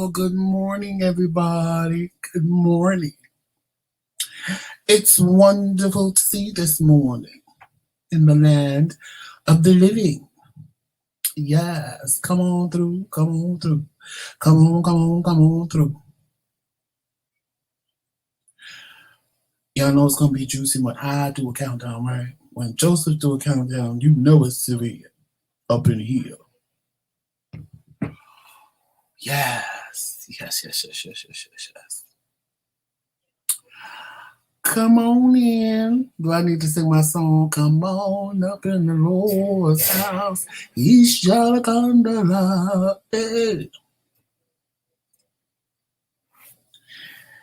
Well, good morning, everybody. Good morning. It's wonderful to see this morning in the land of the living. Yes, come on through, come on through. Come on through. Y'all know it's going to be juicy when I do a countdown, right? When Joseph do a countdown, you know it's severe up in here. Yes. Come on in. Do I need to sing my song? Come on up in the Lord's house. He's Jalakandala.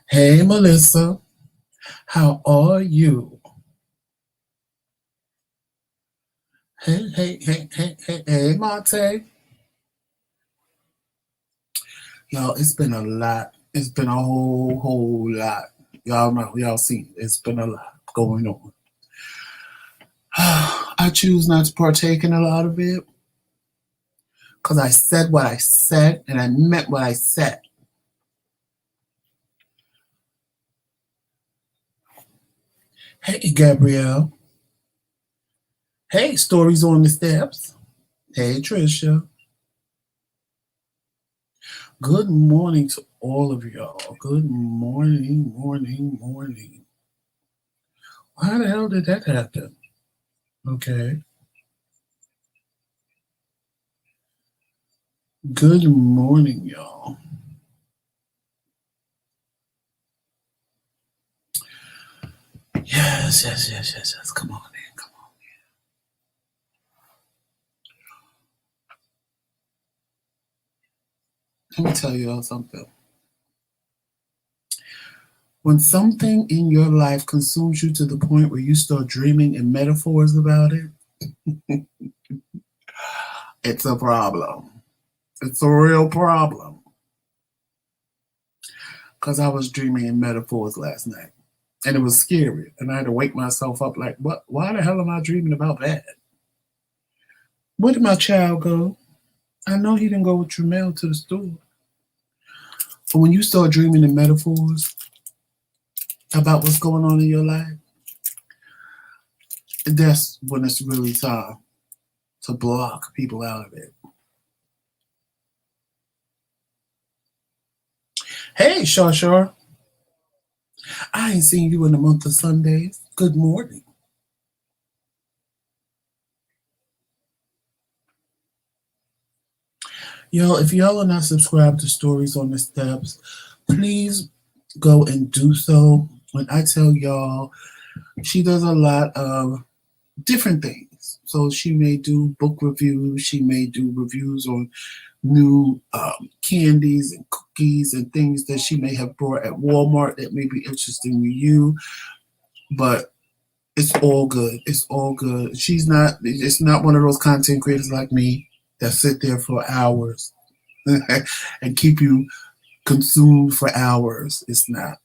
Hey, Melissa. How are you? Hey, Mate. Y'all, it's been a lot. It's been a whole lot. Y'all know, y'all see, it's been a lot going on. I choose not to partake in a lot of it because I said what I said and I meant what I said. Hey, Gabrielle. Hey, Stories on the Steps. Hey, Trisha. Good morning to all of y'all. Good morning. Why the hell did that happen? Okay. Good morning, y'all. Yes. Come on in. Let me tell y'all something. When something in your life consumes you to the point where you start dreaming in metaphors about it, it's a problem. It's a real problem. Because I was dreaming in metaphors last night. And it was scary. And I had to wake myself up like, what? Why the hell am I dreaming about that? Where did my child go? I know he didn't go with Tremel to the store. But when you start dreaming in metaphors about what's going on in your life, that's when it's really time to block people out of it. Hey, Shar. I ain't seen you in a month of Sundays. Good morning. Y'all, if y'all are not subscribed to Stories on the Steps, please go and do so. When I tell y'all, she does a lot of different things. So she may do book reviews. She may do reviews on new candies and cookies and things that she may have brought at Walmart that may be interesting to you. But it's all good. It's all good. It's not one of those content creators like me that sit there for hours and keep you consumed for hours. It's not.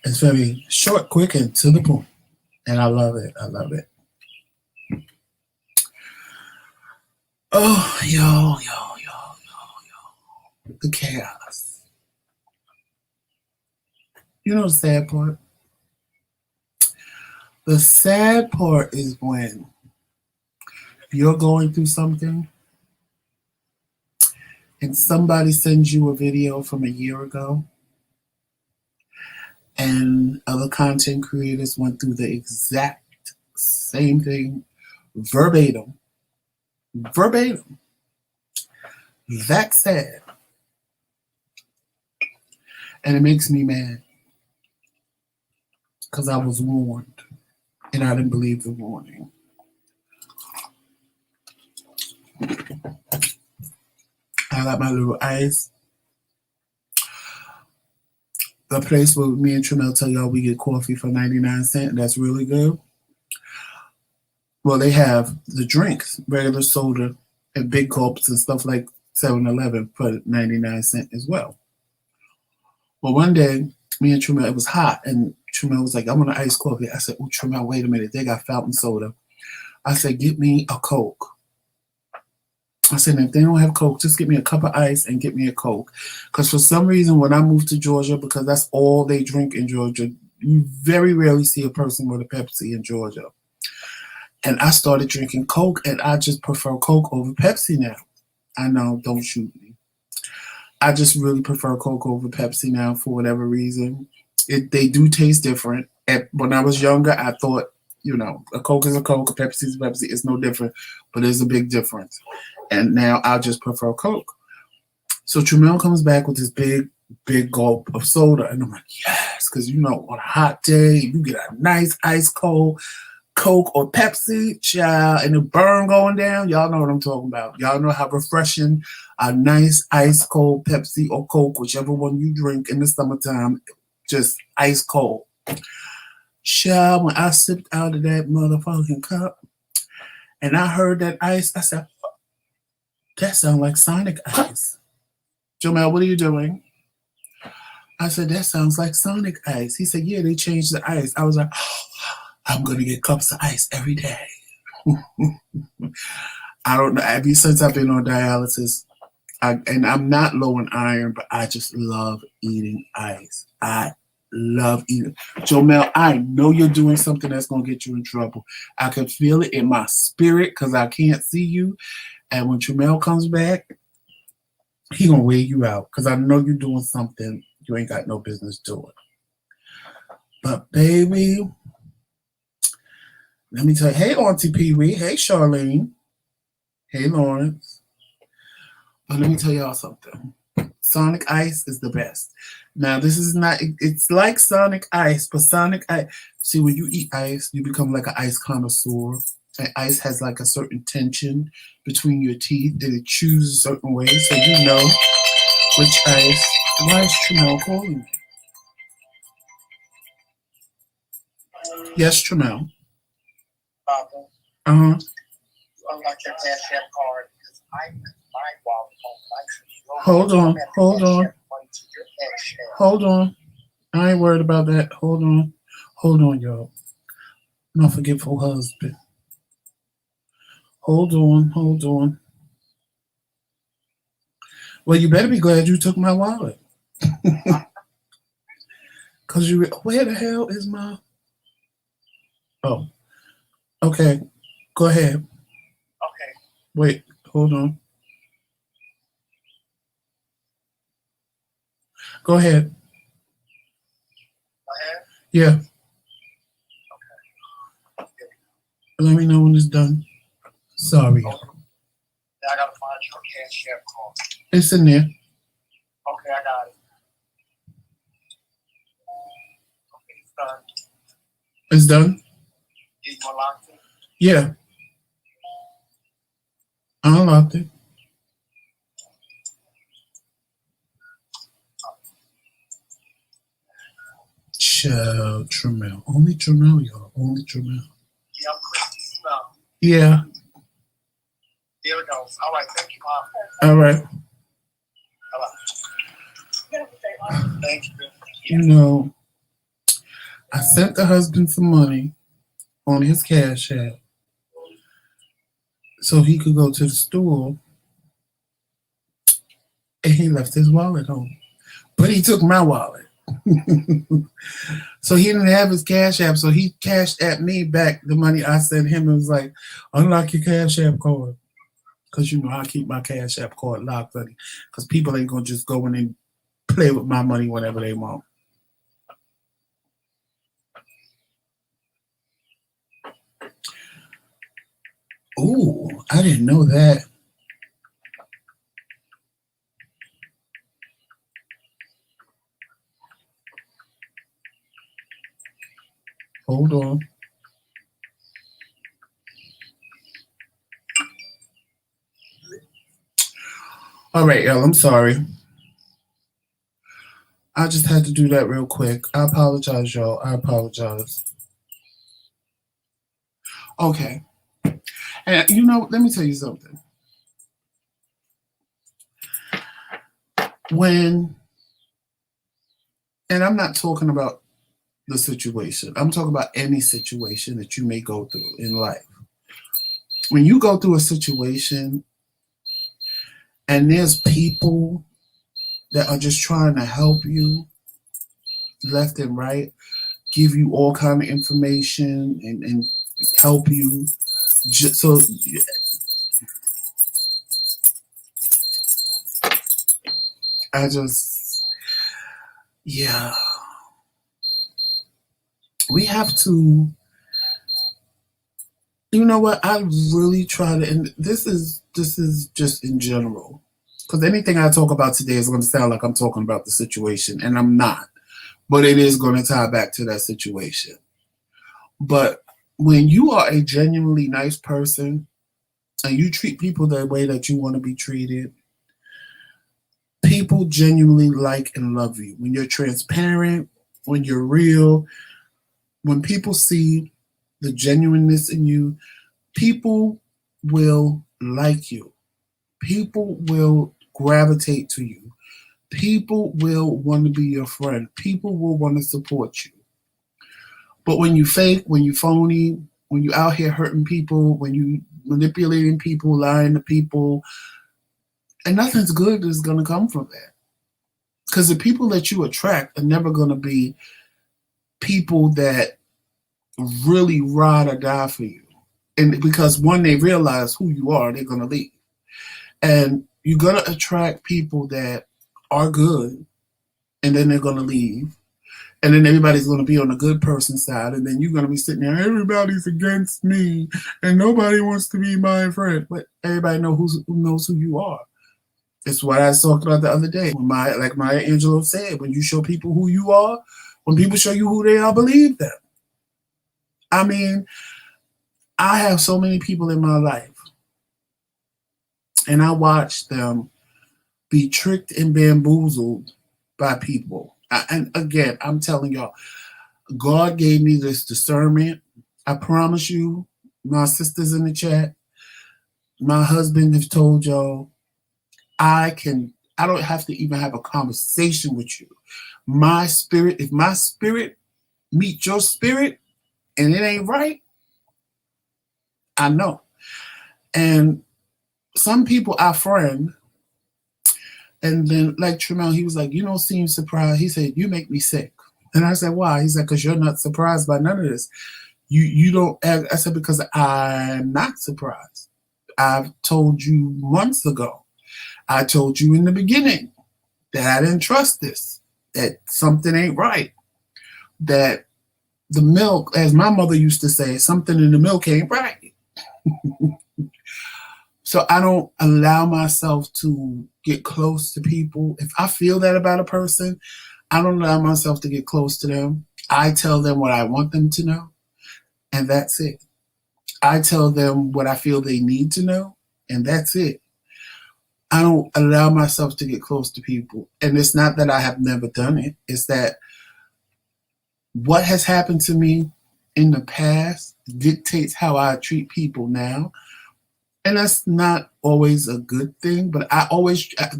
It's very short, quick, and to the point. And I love it. Oh, yo. The chaos. You know the sad part? The sad part is when you're going through something and somebody sends you a video from a year ago and other content creators went through the exact same thing verbatim. That's sad. And it makes me mad because I was warned and I didn't believe the warning. I got my little ice. The place where me and Tremel tell y'all we get coffee for 99 cents. That's really good. Well, they have the drinks, regular soda and big cups and stuff like 7-Eleven for 99 cents as well. Well, one day, me and Tremel, it was hot, and Tremel was like, I want an iced coffee. I said, oh, Tremel, wait a minute. They got fountain soda. I said, get me a Coke. I said, if they don't have Coke, just get me a cup of ice and get me a Coke. Because for some reason, when I moved to Georgia, because that's all they drink in Georgia, you very rarely see a person with a Pepsi in Georgia. And I started drinking Coke, and I just prefer Coke over Pepsi now. I know, don't shoot me. I just really prefer Coke over Pepsi now for whatever reason. They do taste different. When I was younger, I thought, a Coke is a Coke, a Pepsi is a Pepsi. It's no different, but there's a big difference. And now I just prefer Coke. So Tramel comes back with this big, big gulp of soda, and I'm like, yes, because on a hot day, you get a nice ice cold Coke or Pepsi, child, and the burn going down. Y'all know what I'm talking about. Y'all know how refreshing a nice ice cold Pepsi or Coke, whichever one you drink in the summertime, just ice cold. Child, when I sipped out of that motherfucking cup and I heard that ice, I said, that sounds like Sonic ice. Jamel, what are you doing? I said, that sounds like Sonic ice. He said, yeah, they changed the ice. I was like, I'm going to get cups of ice every day. I don't know. Ever since I've been on dialysis, and I'm not low in iron, but I just love eating ice. I love eating. Jomel, I know you're doing something that's going to get you in trouble. I can feel it in my spirit because I can't see you. And when Jamel comes back, he going to wear you out because I know you're doing something you ain't got no business doing. But baby, let me tell you, hey Auntie Pee Wee, hey Charlene, hey Lawrence. But let me tell y'all something. Sonic Ice is the best. Now this is not, it's like Sonic Ice, but Sonic Ice, see when you eat ice, you become like an ice connoisseur. And ice has like a certain tension between your teeth and it chews a certain way, so you know which ice. Why is Tramel calling me? Yes, Tramel. Papa, Uh-huh. unlock your cash app card because I my wallet won't Hold on, hold on. Hold on. I ain't worried about that. Hold on. Hold on, y'all. My forgetful husband. Hold on, hold on. Well, you better be glad you took my wallet. Cause where the hell is my? Oh, okay. Go ahead. Okay. Wait, hold on. Go ahead. Go ahead. Yeah. Okay. Let me know when it's done. Sorry. Now I gotta find your cash app card. It's in there. Okay, I got it. Okay, it's done. It's done? Yeah, you unlocked it? Yeah. I unlocked it. Child, Tramel. Only Tramel, y'all. Only Tramel. Yeah, I'm quick to smell. Yeah. There it goes. All right, thank you, Mom. All right. Thank you. You know, I sent the husband some money on his cash app so he could go to the store, and he left his wallet home. But he took my wallet. So he didn't have his cash app, so he cashed at me back the money I sent him and was like, unlock your cash app card. Because I keep my cash app card locked, buddy. Because people ain't going to just go in and play with my money whenever they want. Ooh, I didn't know that. Hold on. All right, y'all, I'm sorry. I just had to do that real quick. I apologize, y'all. I apologize. Okay. And let me tell you something. And I'm not talking about the situation, I'm talking about any situation that you may go through in life. When you go through a situation And there's people that are just trying to help you left and right, give you all kind of information and help you. So I just, yeah, we have to, you know what? I really try to, and this is just in general, because anything I talk about today is going to sound like I'm talking about the situation, and I'm not. But it is going to tie back to that situation. But when you are a genuinely nice person and you treat people the way that you want to be treated, people genuinely like and love you. When you're transparent, when you're real, when people see the genuineness in you, people will like you. People will gravitate to you. People will want to be your friend. People will want to support you. But when you fake, when you phony, when you out here hurting people, when you manipulating people, lying to people, and nothing's good is going to come from that. Because the people that you attract are never going to be people that really ride or die for you. And because when they realize who you are, they're going to leave. And you're going to attract people that are good, and then they're going to leave. And then everybody's going to be on the good person side, and then you're going to be sitting there, everybody's against me, and nobody wants to be my friend. But everybody who knows who you are. It's what I talked about the other day. Like Maya Angelou said, when you show people who you are, when people show you who they are, believe them. I mean, I have so many people in my life, and I watch them be tricked and bamboozled by people. And again, I'm telling y'all, God gave me this discernment. I promise you, my sisters in the chat, my husband has told y'all, I don't have to even have a conversation with you. My spirit, if my spirit meet your spirit and it ain't right, I know. And some people I friend, and then like Tremel, he was like, you don't seem surprised. He said, you make me sick. And I said, why? He said, because you're not surprised by none of this. You don't. I said, because I'm not surprised. I've told you months ago. I told you in the beginning that I didn't trust this, that something ain't right, that the milk, as my mother used to say, something in the milk ain't right. So I don't allow myself to get close to people. If I feel that about a person, I don't allow myself to get close to them. I tell them what I want them to know, and that's it. I tell them what I feel they need to know, and that's it. I don't allow myself to get close to people. And it's not that I have never done it. It's that what has happened to me in the past dictates how I treat people now. And that's not always a good thing, but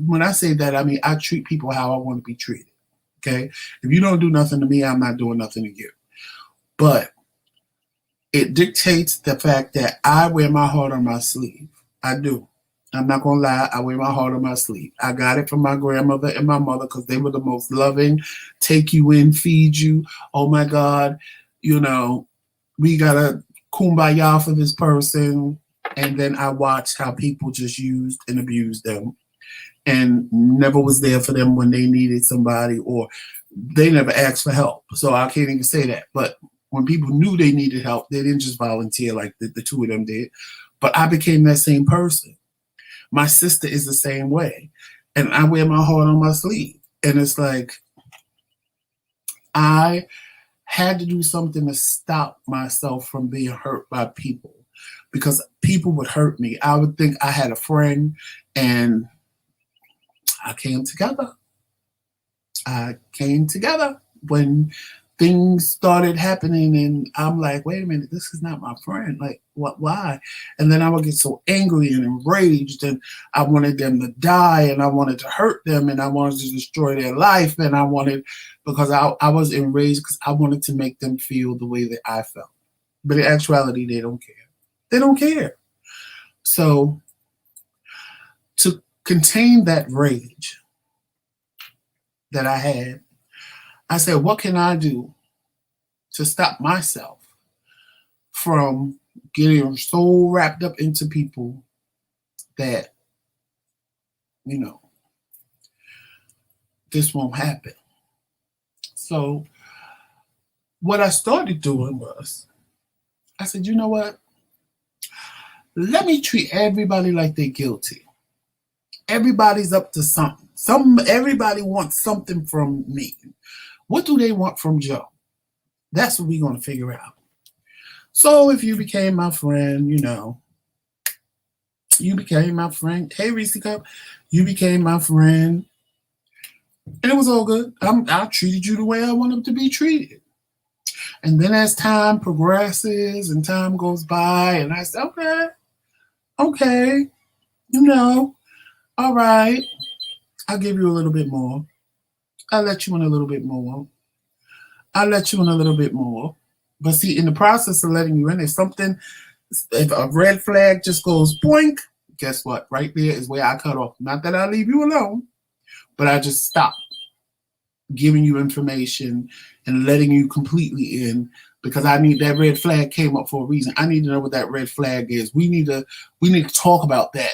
when I say that, I mean, I treat people how I want to be treated. Okay. If you don't do nothing to me, I'm not doing nothing to you. But it dictates the fact that I wear my heart on my sleeve. I do. I'm not going to lie. I wear my heart on my sleeve. I got it from my grandmother and my mother because they were the most loving, take you in, feed you. Oh my God, we got to kumbaya for this person. And then I watched how people just used and abused them and never was there for them when they needed somebody, or they never asked for help. So I can't even say that. But when people knew they needed help, they didn't just volunteer like the two of them did. But I became that same person. My sister is the same way. And I wear my heart on my sleeve. And it's like, I had to do something to stop myself from being hurt by people, because people would hurt me. I would think I had a friend, and I came together. When things started happening, and I'm like, wait a minute, this is not my friend. Like, what? Why? And then I would get so angry and enraged, and I wanted them to die, and I wanted to hurt them, and I wanted to destroy their life, and because I was enraged because I wanted to make them feel the way that I felt. But in actuality, they don't care. They don't care. So to contain that rage that I had, I said, what can I do to stop myself from getting so wrapped up into people that, you know, this won't happen. So what I started doing was, I said, you know what? Let me treat everybody like they're guilty. Everybody's up to something. Everybody wants something from me. What do they want from Joe? That's what we're going to figure out. So if you became my friend, you became my friend. Hey, Reese Cup, you became my friend. And it was all good. I treated you the way I wanted to be treated. And then as time progresses and time goes by, and I said, okay, all right, I'll give you a little bit more. I'll let you in a little bit more. I'll let you in a little bit more. But see, in the process of letting you in, if a red flag just goes boink, guess what? Right there is where I cut off. Not that I leave you alone, but I just stop giving you information and letting you completely in, because I need that red flag came up for a reason. I need to know what that red flag is. We need to talk about that.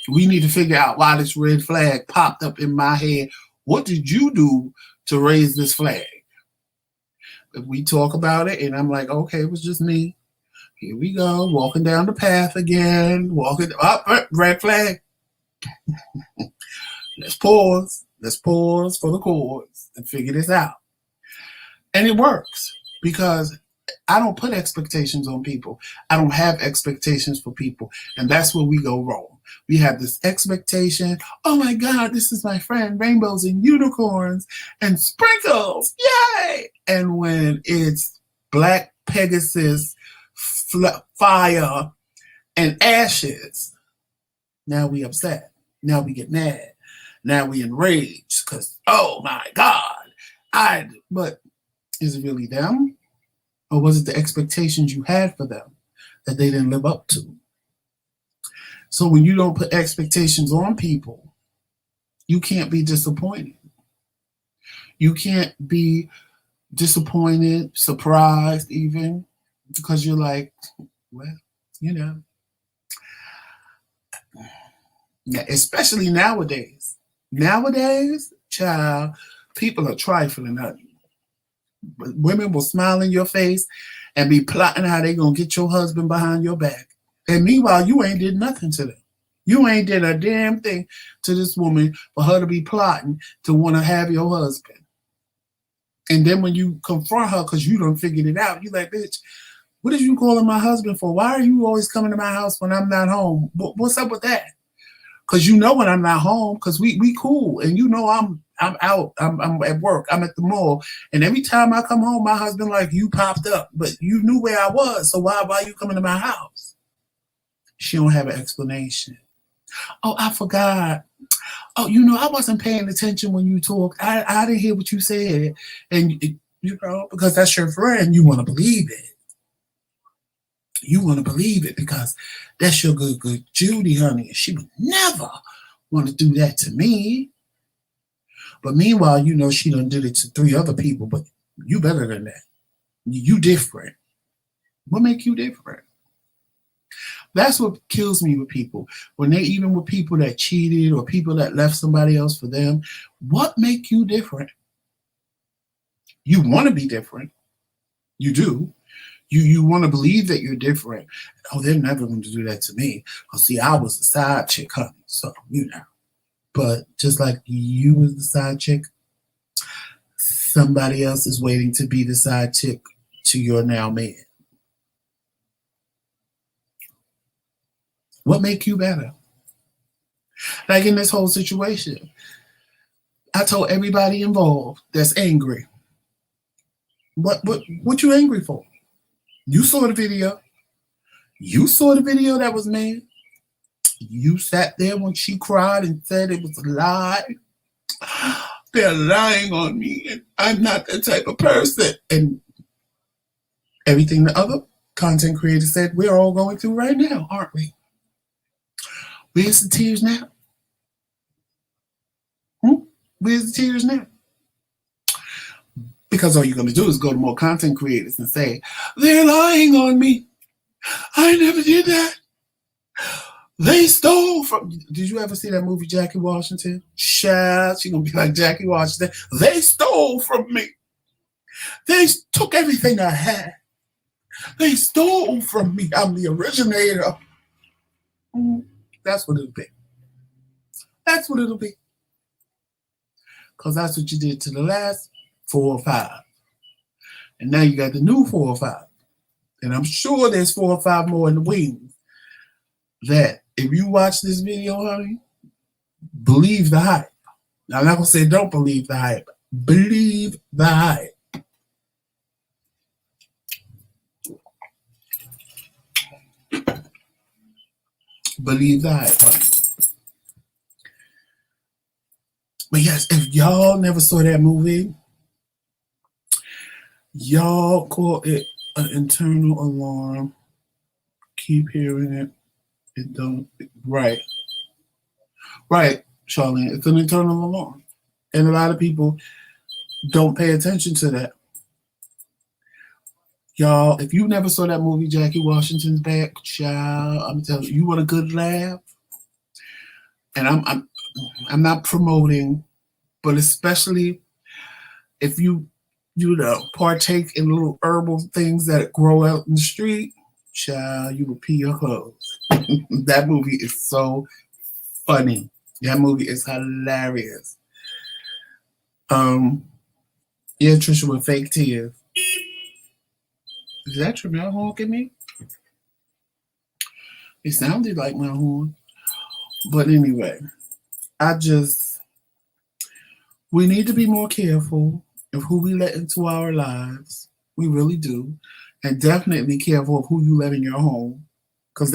We need to figure out why this red flag popped up in my head. What did you do to raise this flag? If we talk about it and I'm like, okay, it was just me. Here we go, walking down the path again, walking up, red flag. Let's pause. Let's pause for the chords and figure this out. And it works because I don't put expectations on people. I don't have expectations for people. And that's where we go wrong. We have this expectation. Oh my God, this is my friend, rainbows and unicorns and sprinkles. Yay! And when it's black Pegasus, fire, and ashes, now we upset. Now we get mad. Now we enraged because, oh my God, but is it really them? Or was it the expectations you had for them that they didn't live up to? So when you don't put expectations on people, you can't be disappointed. You can't be disappointed, surprised even, because you're like, well, especially nowadays. Nowadays, child, people are trifling at you. Women will smile in your face and be plotting how they gonna get your husband behind your back. And meanwhile, you ain't did nothing to them. You ain't did a damn thing to this woman for her to be plotting to want to have your husband. And then when you confront her because you done figured it out, you like, bitch, what is you calling my husband for? Why are you always coming to my house when I'm not home? What's up with that? Because you know when I'm not home, because we cool, and I'm out, I'm at work, I'm at the mall, and every time I come home, my husband like, you popped up, but you knew where I was, so why you coming to my house? She don't have an explanation. Oh, I forgot. Oh, I wasn't paying attention when you talked. I didn't hear what you said, and because that's your friend, you want to believe it. You want to believe it because that's your good Judy, honey. She would never want to do that to me. But meanwhile, she done did it to 3 other people, but you better than that. You different. What make you different? That's what kills me with people. Even with people that cheated or people that left somebody else for them, what make you different? You want to be different. You do. You want to believe that you're different. Oh, they're never going to do that to me. Oh, see, I was the side chick, honey. So, But just like you was the side chick, somebody else is waiting to be the side chick to your now man. What make you better? Like in this whole situation, I told everybody involved that's angry. What you angry for? You saw the video. You saw the video that was made. You sat there when she cried and said it was a lie. They're lying on me, and I'm not that type of person. And everything the other content creators said, we're all going through right now, aren't we? Where's the tears now? Where's the tears now? Because all you're going to do is go to more content creators and say, they're lying on me. I never did that. They stole from... Did you ever see that movie, Jackie Washington? Child, she's going to be like Jackie Washington. They stole from me. They took everything I had. They stole from me. I'm the originator. That's what it'll be. That's what it'll be. Because that's what you did to the last 4 or 5. And now you got the new 4 or 5. And I'm sure there's 4 or 5 more in the wings that if you watch this video, honey, believe the hype. Now, I'm not going to say don't believe the hype. Believe the hype. Believe the hype, honey. But yes, if y'all never saw that movie, y'all call it an internal alarm. Keep hearing it. It don't. Right. Right, Charlene. It's an internal alarm. And a lot of people don't pay attention to that. Y'all, if you never saw that movie, Jackie Washington's Back, child, I'm telling you, you want a good laugh? And I'm not promoting, but especially if you know, partake in little herbal things that grow out in the street, child, you will pee your clothes. That movie is so funny. That movie is hilarious. Yeah, Trisha with fake tears. Is that your mouth honking me? It sounded like my horn. But anyway, we need to be more careful of who we let into our lives. We really do. And definitely careful of who you let in your home. Because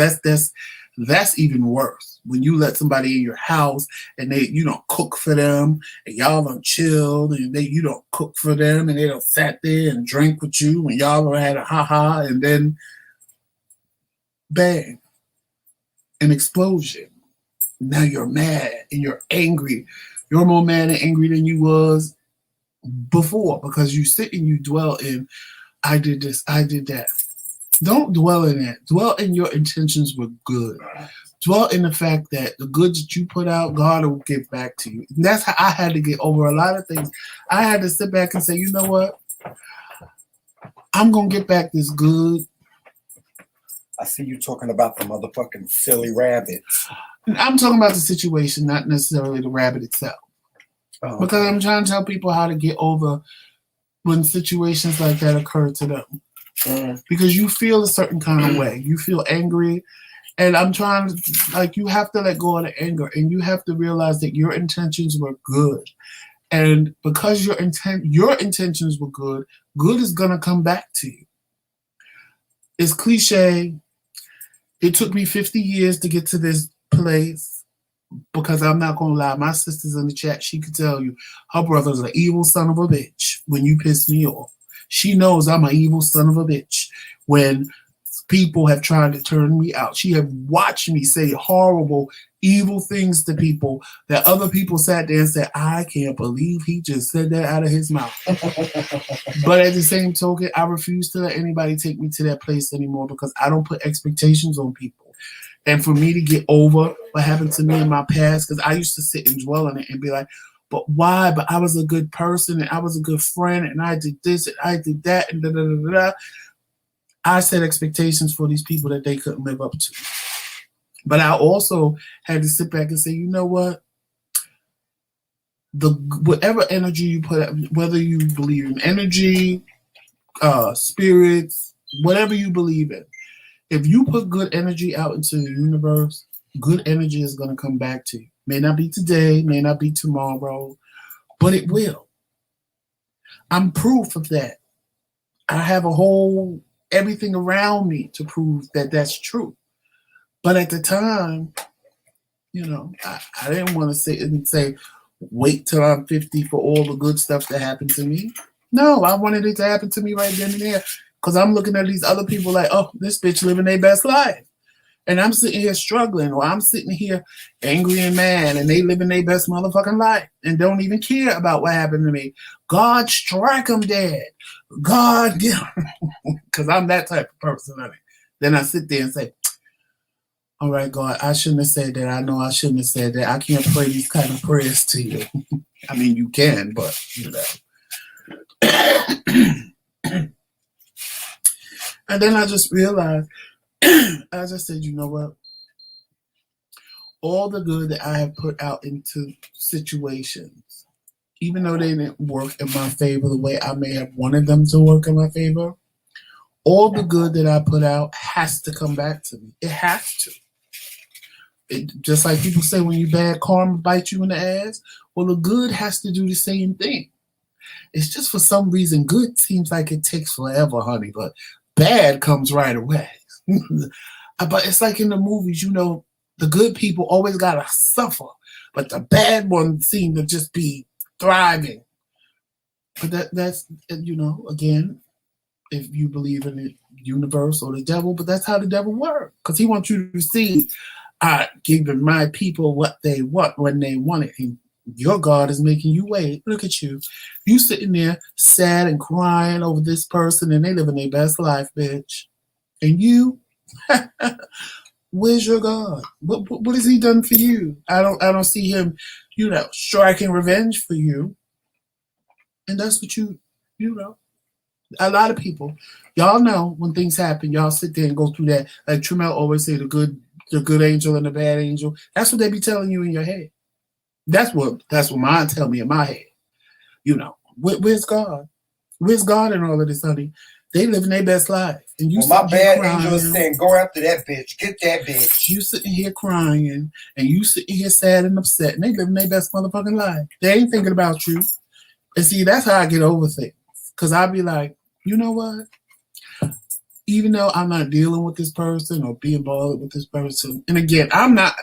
that's even worse. When you let somebody in your house and you don't cook for them and y'all don't chill and you don't cook for them and they don't sat there and drink with you and y'all don't had a ha-ha and then bang, an explosion. Now you're mad and you're angry. You're more mad and angry than you was before because you sit and you dwell in, I did this, I did that. Don't dwell in that. Dwell in your intentions were good. Dwell in the fact that the good that you put out, God will give back to you. And that's how I had to get over a lot of things. I had to sit back and say, you know what? I'm going to get back this good. I see you talking about the motherfucking silly rabbits. I'm talking about the situation, not necessarily the rabbit itself. Oh, okay. Because I'm trying to tell people how to get over when situations like that occur to them. Because you feel a certain kind of way. You feel angry. And I'm trying to, you have to let go of the anger. And you have to realize that your intentions were good. And because your intentions were good, good is going to come back to you. It's cliche. It took me 50 years to get to this place. Because I'm not going to lie. My sister's in the chat. She could tell you her brother's an evil son of a bitch when you piss me off. She knows I'm an evil son of a bitch when people have tried to turn me out. She have watched me say horrible, evil things to people that other people sat there and said, I can't believe he just said that out of his mouth. But at the same token, I refuse to let anybody take me to that place anymore because I don't put expectations on people. And for me to get over what happened to me in my past, because I used to sit and dwell on it and be like, but why? But I was a good person and I was a good friend and I did this and I did that and da-da-da-da-da. I set expectations for these people that they couldn't live up to. But I also had to sit back and say, you know what? Whatever energy you put out, whether you believe in energy, spirits, whatever you believe in, if you put good energy out into the universe, good energy is going to come back to you. May not be today, may not be tomorrow, but it will. I'm proof of that. I have everything around me to prove that that's true. But at the time, I didn't want to sit and say, wait till I'm 50 for all the good stuff that happened to me. No, I wanted it to happen to me right then and there because I'm looking at these other people like, oh, this bitch living their best life. And I'm sitting here struggling, or I'm sitting here angry and mad, and they living their best motherfucking life and don't even care about what happened to me. God strike them dead. God, because I'm that type of person, honey. Then I sit there and say, all right, God, I shouldn't have said that. I know I shouldn't have said that. I can't pray these kind of prayers to you. I mean, you can, but, you know. And then I just realized, as I said, you know what? All the good that I have put out into situations, even though they didn't work in my favor the way I may have wanted them to work in my favor, all the good that I put out has to come back to me. It has to. Just like people say, when you bad karma bite you in the ass, well, the good has to do the same thing. It's just for some reason, good seems like it takes forever, honey, but bad comes right away. But it's like in the movies, you know, the good people always gotta suffer, but the bad ones seem to just be thriving. But that's, you know, again, if you believe in the universe or the devil, but that's how the devil works, because he wants you to see, giving my people what they want when they want it. And your God is making you wait. Look at you. You sitting there sad and crying over this person, and they living their best life, bitch. And you, where's your God? What has he done for you? I don't see him, you know, striking revenge for you. And that's what you know. A lot of people, y'all know when things happen, y'all sit there and go through that. Like Tremel always say, the good angel and the bad angel. That's what they be telling you in your head. That's what mine tell me in my head. You know, where's God? Where's God in all of this, honey? They living their best life. And you my bad crying, angel is saying, go after that bitch. Get that bitch. You sitting here crying, and you sitting here sad and upset, and they living their best motherfucking life. They ain't thinking about you. And see, that's how I get over things. Because I be like, you know what? Even though I'm not dealing with this person or being bothered with this person, and again, I'm not.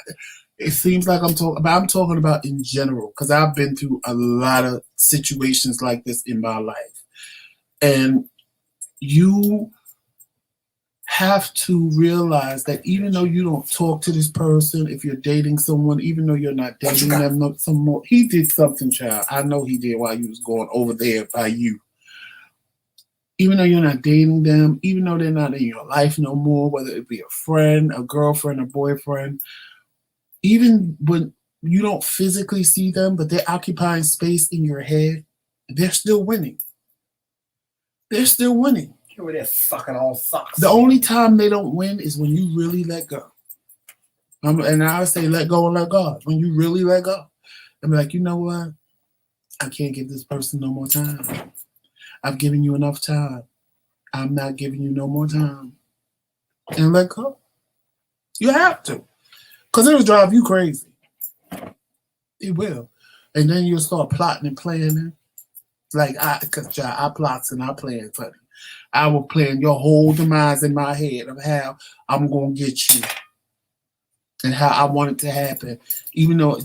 It seems like I'm talking about in general, because I've been through a lot of situations like this in my life. And you have to realize that even though you don't talk to this person, if you're dating someone, even though you're not dating them some more, he did something, child. I know he did while you was going over there by you. Even though you're not dating them, even though they're not in your life no more, whether it be a friend, a girlfriend, a boyfriend, even when you don't physically see them, but they're occupying space in your head, they're still winning. They're still winning. Get rid of that fucking all socks. The only time they don't win is when you really let go. And I say let go and let God. When you really let go. I'm like, you know what? I can't give this person no more time. I've given you enough time. I'm not giving you no more time. And let go. You have to. Because it'll drive you crazy. It will. And then you'll start plotting and planning. Like, because I plots and I plan, funny. I will plan your whole demise in my head of how I'm going to get you. And how I want it to happen. Even though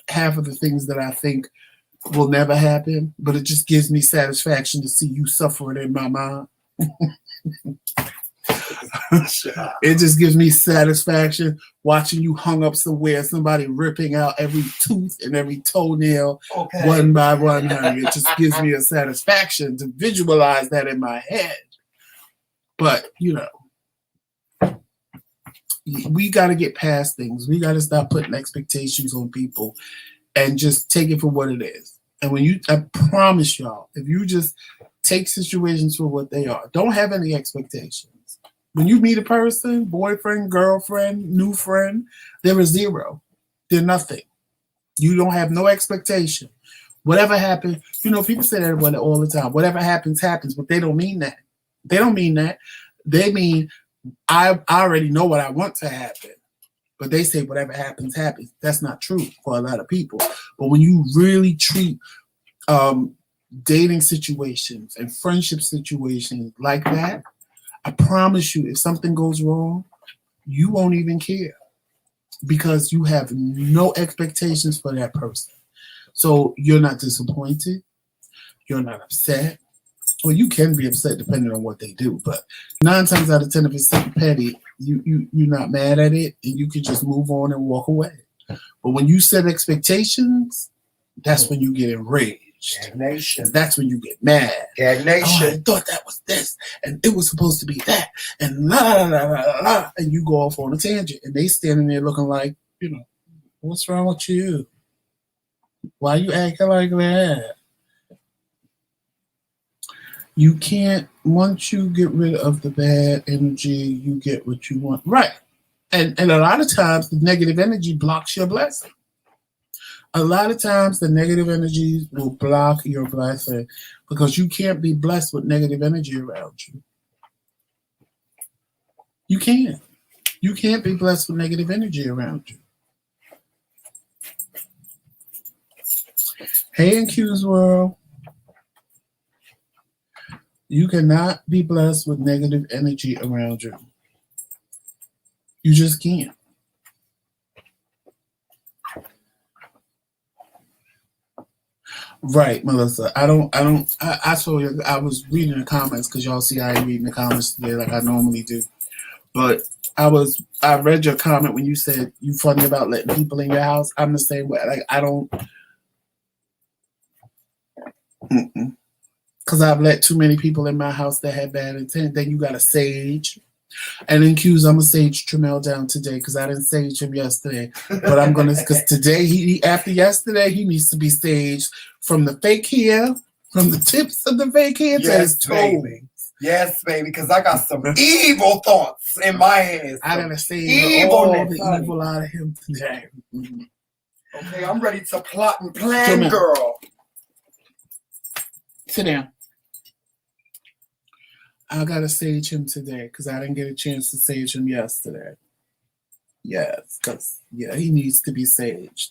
half of the things that I think will never happen, but it just gives me satisfaction to see you suffering in my mind. It just gives me satisfaction watching you hung up somewhere, somebody ripping out every tooth and every toenail one by one, honey. It just gives me a satisfaction to visualize that in my head. But, you know, we got to get past things. We got to stop putting expectations on people and just take it for what it is. And when I promise y'all, if you just take situations for what they are, don't have any expectations. When you meet a person, boyfriend, girlfriend, new friend, they're a zero. They're nothing. You don't have no expectation. Whatever happens, you know, people say that all the time. Whatever happens, happens, but they don't mean that. They don't mean that. They mean, I already know what I want to happen. But they say whatever happens, happens. That's not true for a lot of people. But when you really treat dating situations and friendship situations like that, I promise you, if something goes wrong, you won't even care because you have no expectations for that person. So you're not disappointed. You're not upset. Well, you can be upset depending on what they do, but 9 times out of 10, if it's something petty, you're not mad at it, and you can just move on and walk away. But when you set expectations, that's when you get enraged. Gag Nation. That's when you get mad. Gag Oh, I Nation. thought that was this, and it was supposed to be that, and la la la la la, and you go off on a tangent, and they standing there looking like, what's wrong with you? Why you acting like that? You can't, once you get rid of the bad energy, you get what you want. Right. And a lot of times the negative energy blocks your blessing. A lot of times the negative energy will block your blessing because you can't be blessed with negative energy around you. You can't. You can't be blessed with negative energy around you. Hey, in Q's world. You cannot be blessed with negative energy around you. You just can't. Right, Melissa. I saw you. I was reading the comments because y'all see I ain't reading the comments today like I normally do. But I read your comment when you said you funny about letting people in your house. I'm the same way. Like I don't. Because I've let too many people in my house that had bad intent. Then you got a sage. And in Q's, I'm going to sage Tramel down today because I didn't sage him yesterday. But I'm going to, because today, after yesterday, he needs to be saged from the fake hair, from the tips of the fake hair to his toes. Baby. Yes, baby, because I got some evil thoughts in my head. I got to sage all the evil out of him today. Okay, I'm ready to plot and plan, girl. Sit down. I gotta sage him today because I didn't get a chance to sage him yesterday. Yes, because he needs to be saged.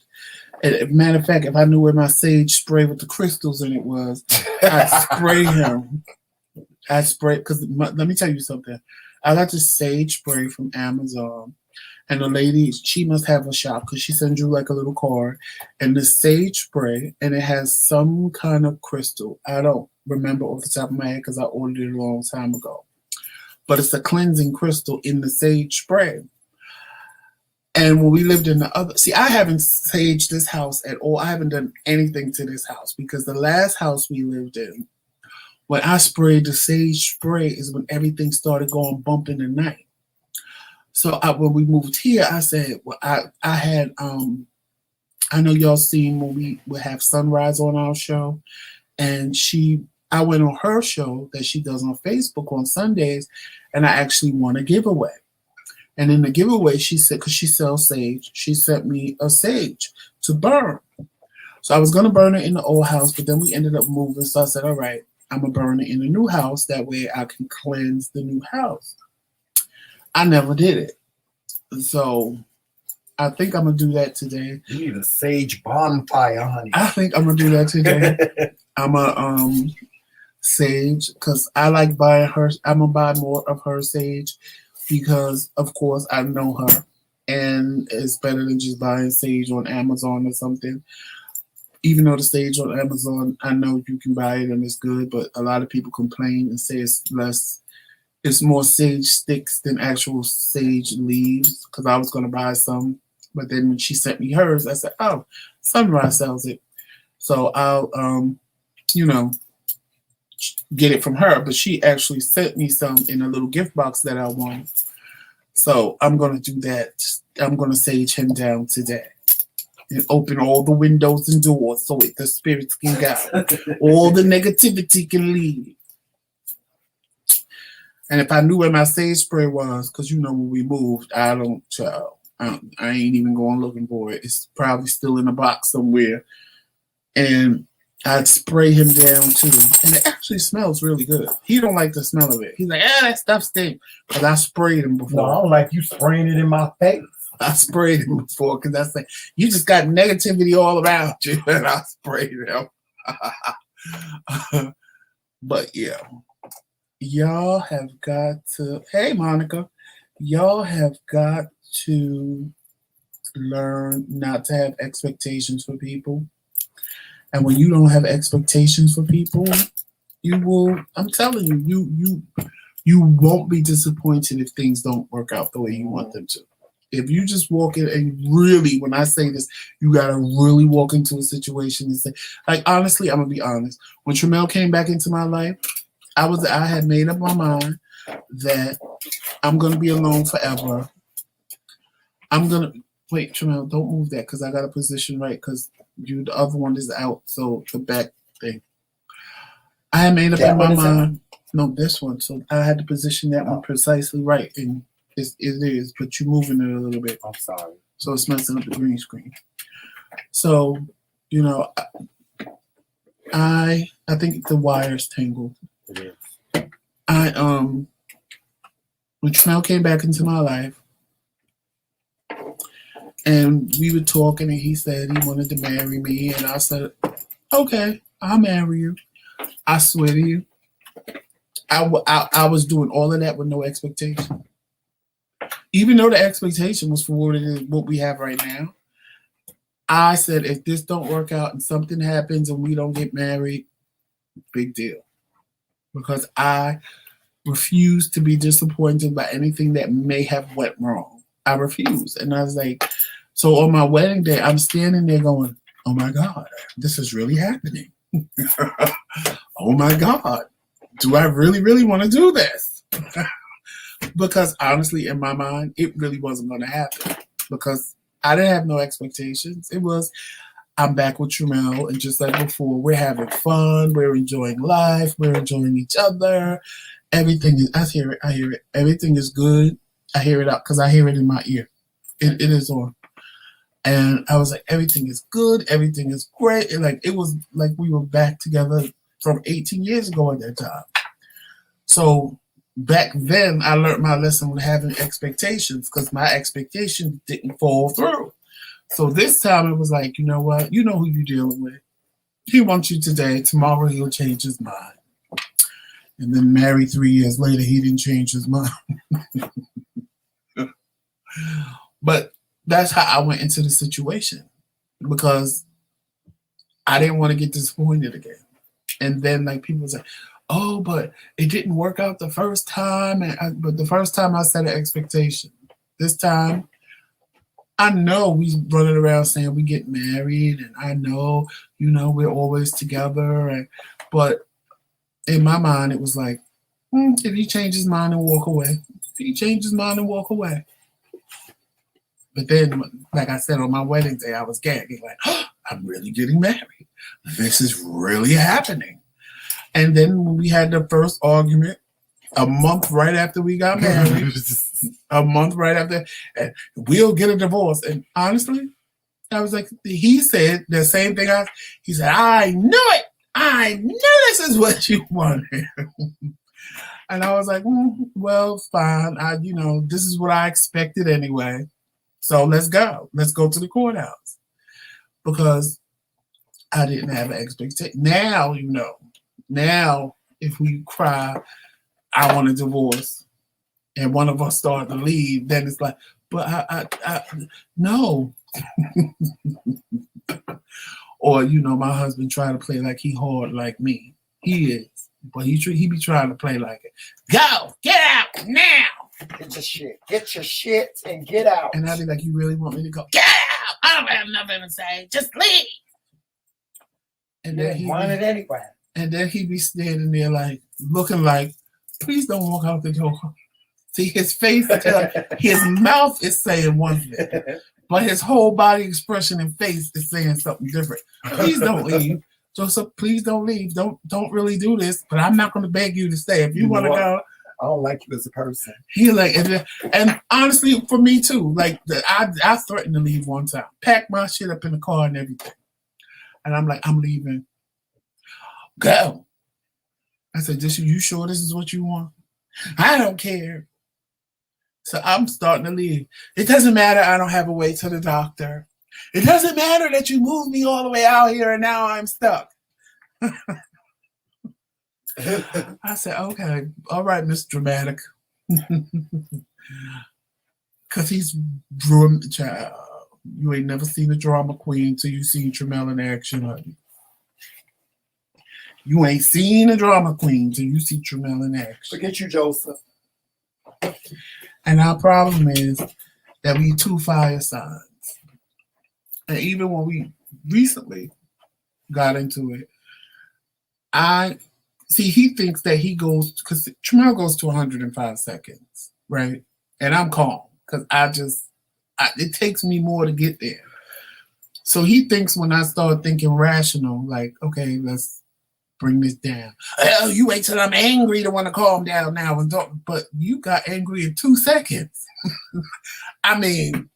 And, matter of fact, if I knew where my sage spray with the crystals in it was, I'd spray him. I'd spray because let me tell you something. I got this sage spray from Amazon. And the lady, she must have a shop because she sends you like a little card and the sage spray, and it has some kind of crystal. I don't remember off the top of my head because I ordered it a long time ago. But it's a cleansing crystal in the sage spray. And when we lived in I haven't saged this house at all. I haven't done anything to this house because the last house we lived in, when I sprayed the sage spray is when everything started going bump in the night. So when we moved here, I said, well, I had, I know y'all seen when we would have Sunrise on our show, and I went on her show that she does on Facebook on Sundays, and I actually won a giveaway. And in the giveaway, she said, because she sells sage, she sent me a sage to burn. So I was going to burn it in the old house, but then we ended up moving. So I said, all right, I'm going to burn it in the new house. That way I can cleanse the new house. I never did it. So I think I'm going to do that today. You need a sage bonfire, honey. I think I'm going to do that today. I'm going to sage because I like buying her. I'm going to buy more of her sage because, of course, I know her. And it's better than just buying sage on Amazon or something. Even though the sage on Amazon, I know you can buy it and it's good, but a lot of people complain and say it's more sage sticks than actual sage leaves because I was going to buy some. But then when she sent me hers, I said, oh, Sunrise sells it. So I'll, get it from her. But she actually sent me some in a little gift box that I won. So I'm going to do that. I'm going to sage him down today and open all the windows and doors so the spirits can go. All the negativity can leave. And if I knew where my sage spray was, because when we moved, I ain't even going looking for it. It's probably still in a box somewhere. And I'd spray him down too. And it actually smells really good. He don't like the smell of it. He's like, that stuff stinks. But I sprayed him before. No, I don't like you spraying it in my face. I sprayed him before because I said, you just got negativity all around you. And I sprayed him. But yeah. Y'all have got to, hey, Monica, y'all have got to learn not to have expectations for people. And when you don't have expectations for people, You will. I'm telling you, you won't be disappointed if things don't work out the way you want them to. If you just walk in and really, when I say this, you gotta really walk into a situation and say, like, honestly, I'm gonna be honest. When Tramel came back into my life, I had made up my mind that I'm gonna be alone forever. I'm gonna wait, Tramel, don't move that because I got a position right because the other one is out, so the back thing. I had made up in my mind. No, this one. So I had to position that one precisely right, and it is. But you're moving it a little bit. I'm sorry. So it's messing up the green screen. So, you know, I think the wire's tangled. It is. When Tramel came back into my life, and we were talking, and he said he wanted to marry me, and I said, okay, I'll marry you. I swear to you, I was doing all of that with no expectation. Even though the expectation was for what we have right now, I said, if this don't work out and something happens and we don't get married, big deal. Because I refuse to be disappointed by anything that may have went wrong. I refuse. And I was like, so on my wedding day, I'm standing there going, oh my God, this is really happening. Oh my God, do I really, really want to do this? Because honestly, in my mind, it really wasn't going to happen because I didn't have no expectations. It was, I'm back with Tramel, and just like before, we're having fun, we're enjoying life, we're enjoying each other. Everything is, I hear it. Everything is good. I hear it out because I hear it in my ear. It is on. And I was like, everything is good. Everything is great. And like, it was like we were back together from 18 years ago at that time. So back then, I learned my lesson with having expectations because my expectations didn't fall through. So this time it was like, you know what? You know who you're dealing with. He wants you today. Tomorrow he'll change his mind. And then married 3 years later, he didn't change his mind. But that's how I went into the situation because I didn't want to get disappointed again. And then like people say, oh, but it didn't work out the first time. But the first time I set an expectation. This time, I know we running around saying we get married, and I know, you know, we're always together. But in my mind, it was like, if he changes his mind and walk away, if he changes his mind and walk away. But then, like I said, on my wedding day, I was gagging like, oh, I'm really getting married. This is really happening. And then when we had the first argument, a month right after we got married, a month right after, and we'll get a divorce. And honestly, I was like, he said the same thing. He said, I knew it. I knew this is what you wanted. And I was like, well, fine. This is what I expected anyway. So let's go. Let's go to the courthouse. Because I didn't have an expectation. Now, now if we cry, I want a divorce, and one of us start to leave, then it's like, but I no. Or, my husband trying to play like he hard like me. He is. But he be trying to play like it. Go! Get out now! Get your shit. Get your shit and get out. And I'd be like, you really want me to go? Get out! I don't have nothing to say. Just leave. And then he want it anyway. And then he'd be standing there like, looking like, please don't walk out the door. See, his face, his mouth is saying one thing, but his whole body expression and face is saying something different. Please don't leave. Joseph, please don't leave. Don't really do this, but I'm not going to beg you to stay. If you want to go. I don't like you as a person. He like, and honestly, for me too, like I threatened to leave one time, pack my shit up in the car and everything. And I'm like, I'm leaving. Go. I said, you sure this is what you want? I don't care. So I'm starting to leave. It doesn't matter. I don't have a way to the doctor. It doesn't matter that you moved me all the way out here and now I'm stuck. I said, okay, all right, Miss Dramatic. Because he's child. You ain't never seen a drama queen until you seen Tramel in action, honey. You ain't seen a drama queen till you see Tramel in action. Forget you, Joseph. And our problem is that we two fire signs. And even when we recently got into it, he thinks that he goes, because Tramel goes to 105 seconds, right? And I'm calm because it takes me more to get there. So he thinks when I start thinking rational, like, okay, let's bring this down. Oh, you wait till I'm angry to want to calm down now. But you got angry in 2 seconds. I mean,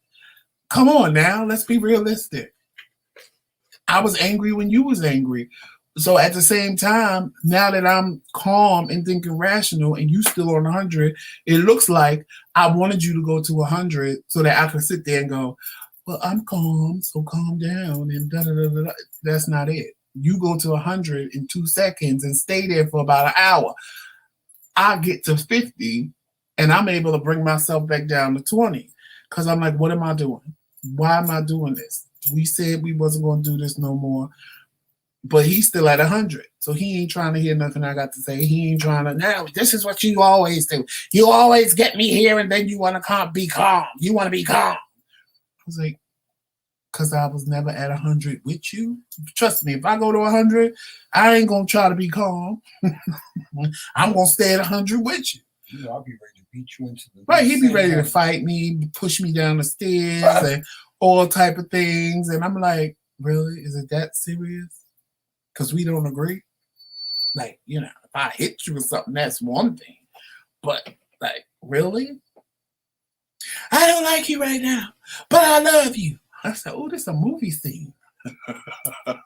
come on now. Let's be realistic. I was angry when you was angry. So at the same time, now that I'm calm and thinking rational and you still on 100, it looks like I wanted you to go to 100 so that I could sit there and go, well, I'm calm, so calm down and da-da-da-da-da. That's not it. You go to 100 in 2 seconds and stay there for about an hour. I get to 50 and I'm able to bring myself back down to 20 because I'm like, what am I doing? Why am I doing this? We said we wasn't going to do this no more, but he's still at 100. So he ain't trying to hear nothing I got to say. He ain't trying to, now, this is what you always do. You always get me here and then you want to be calm. You want to be calm. I was like, because I was never at 100 with you. Trust me, if I go to 100, I ain't going to try to be calm. I'm going to stay at 100 with you. You know, I'll be ready to beat you into the... Right, he'd be ready to fight me, push me down the stairs, and all type of things. And I'm like, really? Is it that serious? Because we don't agree? Like, you know, if I hit you with something, that's one thing. But, like, really? I don't like you right now, but I love you. I said, oh, this is a movie scene. I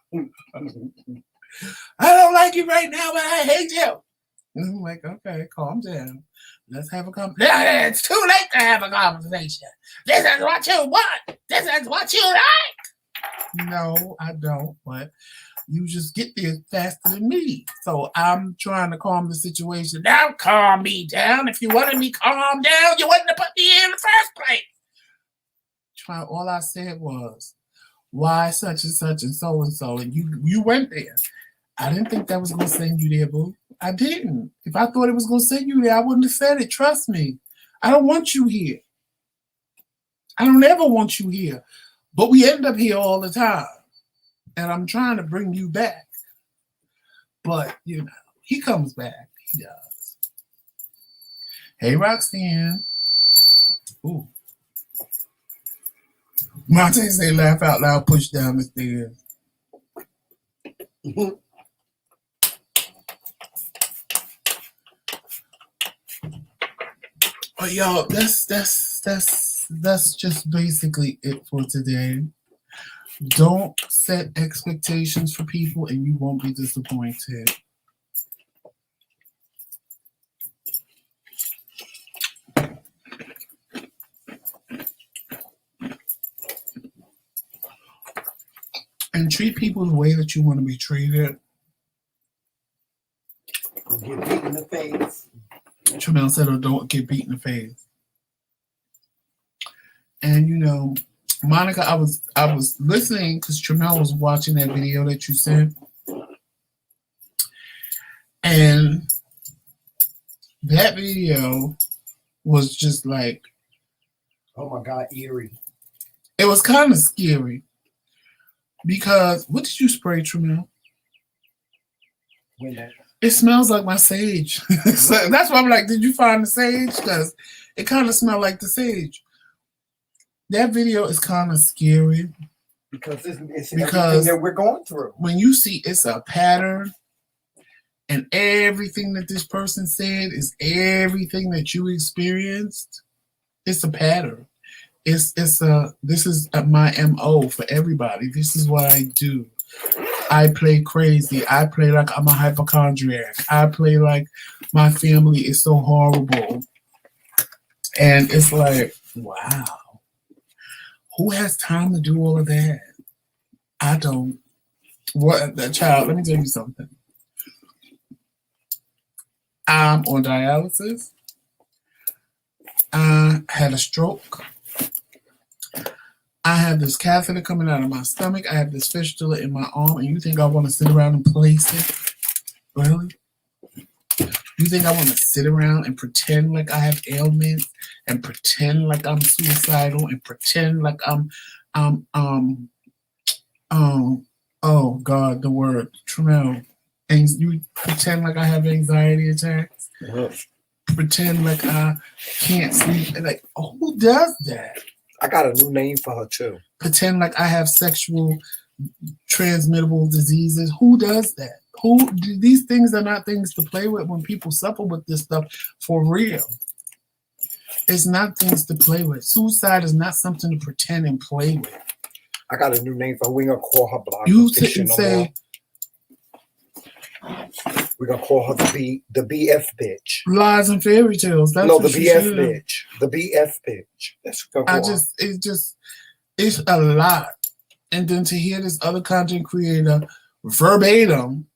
don't like you right now, but I hate you. And I'm like, okay, calm down. Let's have a conversation. It's too late to have a conversation. This is what you want. This is what you like. No, I don't, but you just get there faster than me. So I'm trying to calm the situation. Now calm me down. If you wanted me calm down, you wouldn't have put me in the first place. All I said was, why such and such and so and so, and you went there. I didn't think that was going to send you there, boo. I didn't. If I thought it was going to send you there, I wouldn't have said it. Trust me. I don't want you here. I don't ever want you here. But we end up here all the time. And I'm trying to bring you back. But, you know, he comes back. He does. Hey, Roxanne. Ooh. Monte say laugh out loud, push down the stairs. But y'all, that's just basically it for today. Don't set expectations for people and you won't be disappointed. And treat people the way that you want to be treated. Get beat in the face. Tramel said, oh, don't get beat in the face. And, you know, Monica, I was listening because Tramel was watching that video that you sent. And that video was just like... Oh, my God, eerie. It was kind of scary. Because, what did you spray, Tramel? It smells like my sage. So that's why I'm like, did you find the sage? Because it kind of smelled like the sage. That video is kind of scary. Because it's everything that we're going through. When you see it's a pattern, and everything that this person said is everything that you experienced, it's a pattern. This is my MO for everybody. This is what I do. I play crazy. I play like I'm a hypochondriac. I play like my family is so horrible. And it's like, wow. Who has time to do all of that? I don't. What, child, let me tell you something. I'm on dialysis. I had a stroke. I have this catheter coming out of my stomach. I have this fistula in my arm, and you think I want to sit around and place it? Really? You think I want to sit around and pretend like I have ailments and pretend like I'm suicidal and pretend like I'm oh God, the word Tremel. And you pretend like I have anxiety attacks. Pretend like I can't sleep. Like, who does that? I got a new name for her too. Pretend like I have sexual transmittable diseases. Who does that? These things are not things to play with when people suffer with this stuff for real. It's not things to play with. Suicide is not something to pretend and play with. I got a new name for her. We're gonna call her blog. You sit and say, we're gonna call her the BF bitch. Lies and fairy tales. That's no, the what BF bitch. The BF bitch. That's what it's a lot. And then to hear this other content creator verbatim,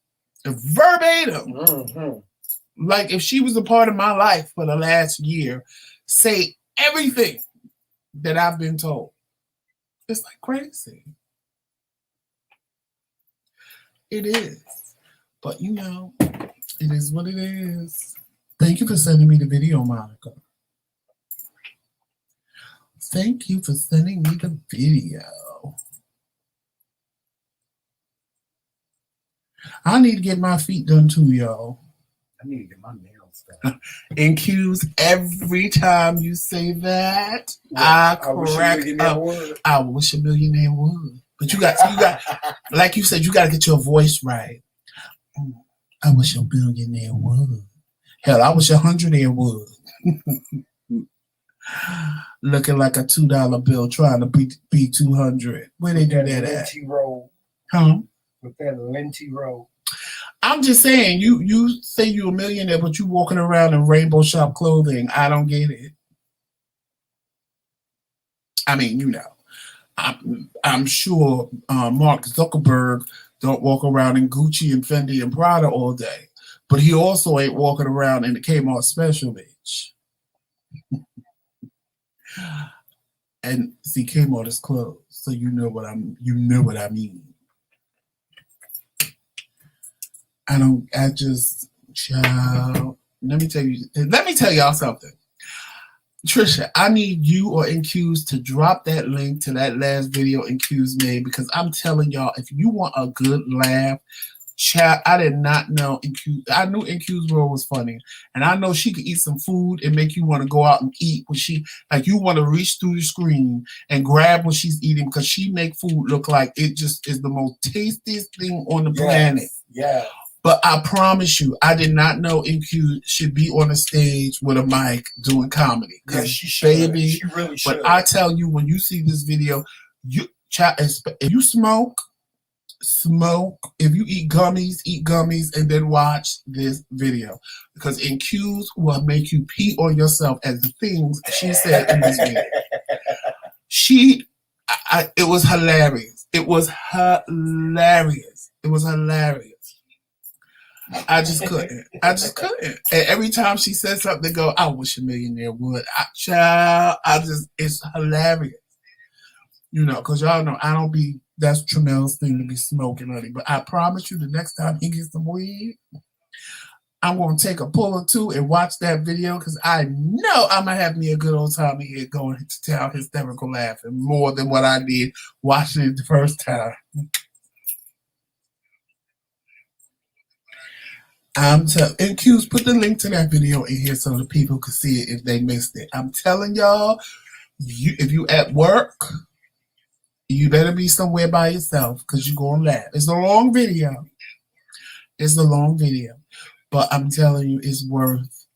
like if she was a part of my life for the last year, say everything that I've been told. It's like crazy. It is. But you know, it is what it is. Thank you for sending me the video, Monica. Thank you for sending me the video. I need to get my feet done too, y'all. I need to get my nails done. And Kingz, every time you say that, I crack up. I wish a millionaire would. But you got, like you said, you got to get your voice right. I wish a billionaire would. Hell, I wish 100-aire would. Looking like a $2 bill trying to be 200. Where they do that at? Roll. Huh? With that linty roll. I'm just saying, you say you're a millionaire, but you walking around in rainbow shop clothing. I don't get it. I mean, you know, I'm sure Mark Zuckerberg don't walk around in Gucci and Fendi and Prada all day, but he also ain't walking around in the Kmart special, bitch. And see, Kmart is closed, so you know what I mean. Child, let me tell y'all something. Trisha, I need you or Kingz to drop that link to that last video Kingz made, because I'm telling y'all, if you want a good laugh, child, I did not know Kingz. I knew Kingz World was funny, and I know she could eat some food and make you want to go out and eat when she, like, you want to reach through the screen and grab what she's eating, because she make food look like it just is the most tastiest thing on the planet. Yeah. But I promise you, I did not know Kingz should be on the stage with a mic doing comedy. Yeah, she should. Baby, she really should. But I tell you, when you see this video, if you smoke. If you eat gummies, and then watch this video, because Kingz will make you pee on yourself as the things she said in this video. It was hilarious. It was hilarious. I just couldn't. And every time she said something, go, I wish a millionaire would. It's hilarious. You know, because y'all know I don't be, that's Tremel's thing to be smoking, honey. But I promise you, the next time he gets some weed, I'm going to take a pull or two and watch that video, because I know I'm going to have me a good old time here going to town hysterical laughing more than what I did watching it the first time. And Kingz, put the link to that video in here so the people can see it if they missed it. I'm telling y'all, if you at work, you better be somewhere by yourself, because you're going to laugh. It's a long video. But I'm telling you, it's worth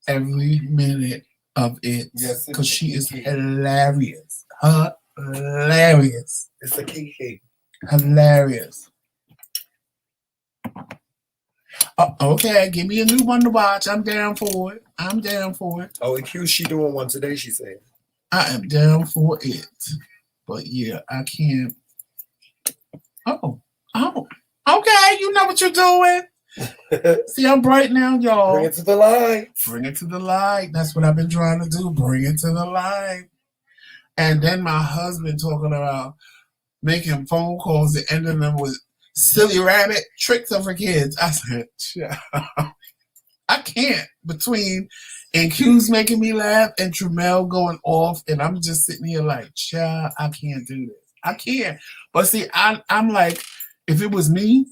every minute of it, because she is hilarious. Hilarious. It's the key. Hilarious. Okay, give me a new one to watch. I'm down for it. Oh, Kingz, she doing one today, she said. I am down for it. But yeah, I can't. Oh, okay. You know what you're doing. See, I'm bright now, y'all. Bring it to the light. Bring it to the light. That's what I've been trying to do. Bring it to the light. And then my husband talking about making phone calls and ending them with silly rabbit tricks are for kids. I said, child, I can't. Between and Q's making me laugh and Tramel going off, and I'm just sitting here like, child, I can't do this. I can't. But see, I'm like, if it was me,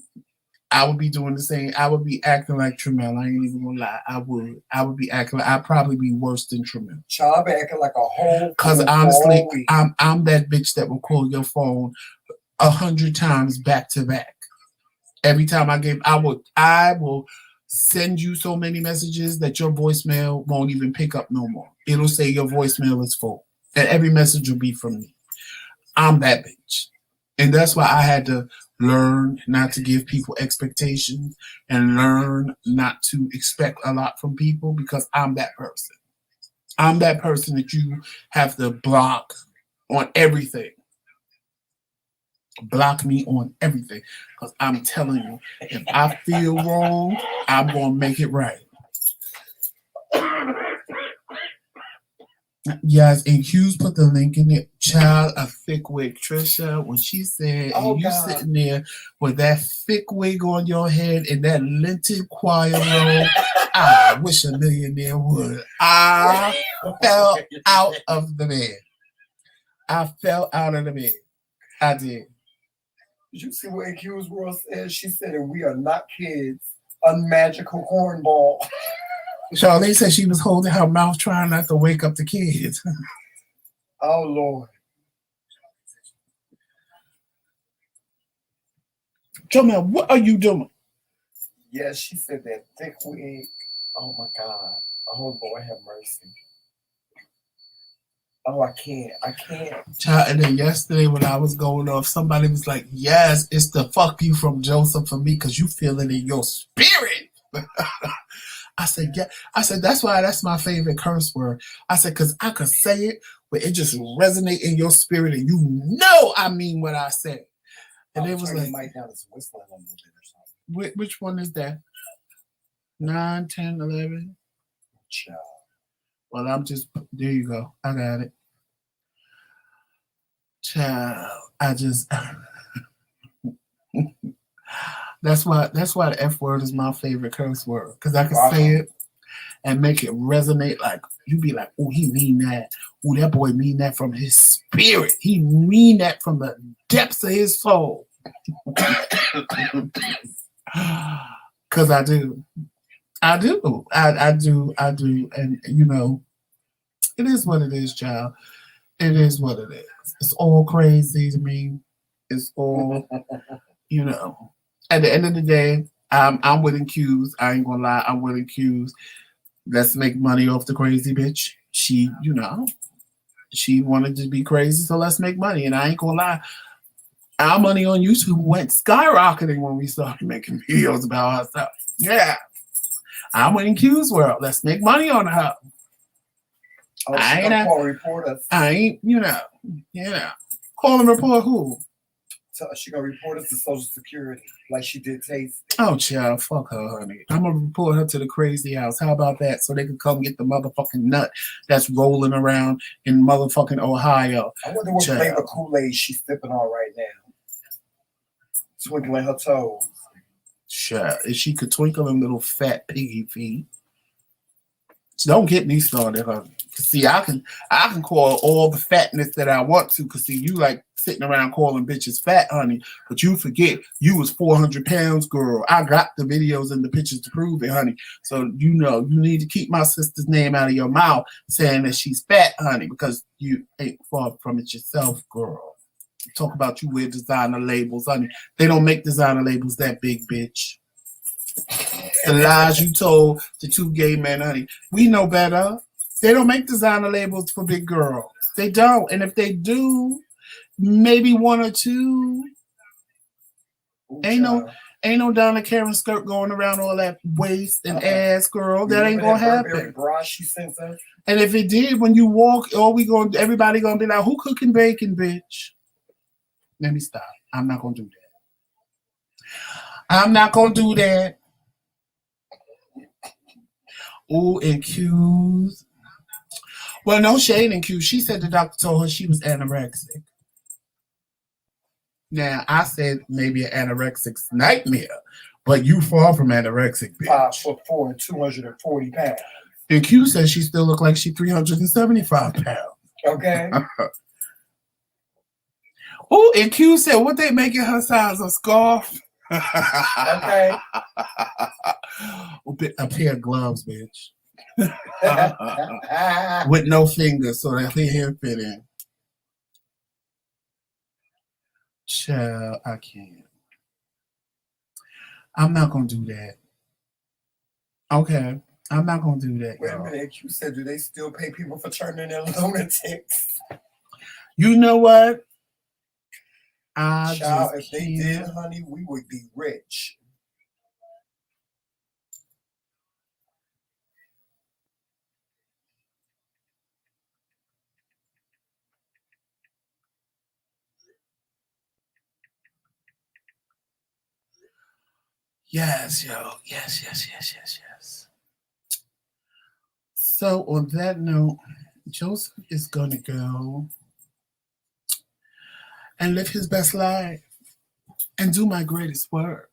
I would be doing the same. I would be acting like Tramel. I ain't even gonna lie. I would. I would be acting like I'd probably be worse than Tramel. Child, I be acting like a whole. Cause honestly, I'm that bitch that will call your phone 100 times back to back. Every time I will send you so many messages that your voicemail won't even pick up no more. It'll say your voicemail is full, and every message will be from me. I'm that bitch, and that's why I had to learn not to give people expectations and learn not to expect a lot from people because I'm that person. I'm that person that you have to block on everything. Block me on everything. Because I'm telling you, if I feel wrong, I'm going to make it right. Yes, and Hughes put the link in it. Child, a thick wig. Trisha, when she said, and you sitting there with that thick wig on your head and that linted choir robe, I wish a millionaire would. I fell out of the bed. I fell out of the bed. I did. Did you see what Q's World said? She said, and we are not kids, a magical cornball. Charlene said she was holding her mouth trying not to wake up the kids. Oh, Lord. Jamel, what are you doing? Yes, she said that thick wig. Oh, my God. Oh, Lord, have mercy. Oh, I can't. Child, and then yesterday when I was going off, somebody was like, yes, it's the fuck you from Joseph for me because you feel it in your spirit. I said, yeah. I said, that's my favorite curse word. I said, because I could say it, but it just resonate in your spirit and you know I mean what I said. And it was like, which one is that? 9, 10, 11? Child. Well, there you go. I got it. Child, That's why the F word is my favorite curse word. Because I can say it and make it resonate like you be like, oh, he mean that. Oh, that boy mean that from his spirit. He mean that from the depths of his soul. Because I do. I do. I do. And you know, it is what it is, child. It is what it is. It's all crazy to me. It's all, you know. At the end of the day, I'm winning Q's. I ain't gonna lie, I'm winning Q's. Let's make money off the crazy bitch. She, you know, she wanted to be crazy, so let's make money. And I ain't gonna lie, our money on YouTube went skyrocketing when we started making videos about ourselves. Yeah. I'm winning Q's world. Let's make money on her. Oh, I ain't report us. I ain't, you know. Call and report who? So she gonna report us to Social Security like she did Taste. Oh, child, fuck her, honey. I'm gonna report her to the crazy house. How about that? So they can come get the motherfucking nut that's rolling around in motherfucking Ohio. I wonder what flavor Kool-Aid she's sipping on right now. Twinkling her toes. Child, if she could twinkle them little fat piggy feet. So don't get me started, honey. See, I can call all the fatness that I want to, because see, you like sitting around calling bitches fat, honey, but you forget you was 400 pounds, girl. I got the videos and the pictures to prove it, honey. So you know you need to keep my sister's name out of your mouth saying that she's fat, honey, because you ain't far from it yourself, girl. Talk about you wear designer labels, honey. They don't make designer labels that big, bitch. The lies you told the two gay men, honey. We know better. They don't make designer labels for big girls. They don't. And if they do, maybe one or two. Ooh, ain't no Donna Karen skirt going around all that waist and ass, girl. That ain't gonna happen. Bra she sent us? And if it did, when you walk, everybody gonna be like, who cooking bacon, bitch? Let me stop. I'm not gonna do that. I'm not gonna do that. Ooh, and Q's. Well, no shade in Q. She said the doctor told her she was anorexic. Now, I said maybe an anorexic's nightmare, but you far from anorexic, bitch. 5'4" and 240 pounds. And Q says she still look like she 375 pounds. Okay. Oh, and Q said, what they making her size a scarf? Okay. A pair of gloves, bitch. With no fingers so that her hair fit in. Child, I can't. I'm not gonna do that. Okay, I'm not gonna do that. Wait a y'all. minute, you said, do they still pay people for turning in lunatics? You know what? I Child, just if they did, can't. honey, we would be rich. Yes, yo. Yes. So on that note, Joseph is gonna go and live his best life and do my greatest work.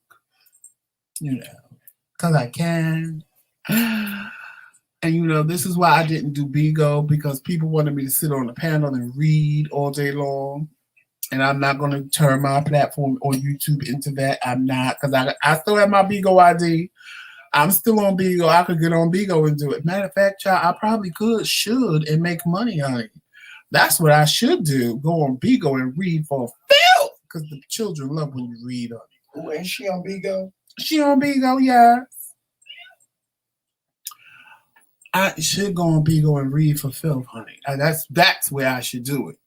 You know, because I can. And you know, this is why I didn't do Bigo, because people wanted me to sit on the panel and read all day long. And I'm not going to turn my platform on YouTube into that. I'm not, because I still have my Bigo ID. I'm still on Bigo. I could get on Bigo and do it. Matter of fact, child, I probably should, and make money on it. That's what I should do. Go on Bigo and read for filth, because the children love when you read on it. Ooh, ain't she on Bigo? She on Bigo, yeah. I should go on Bigo and read for filth, honey. That's where I should do it.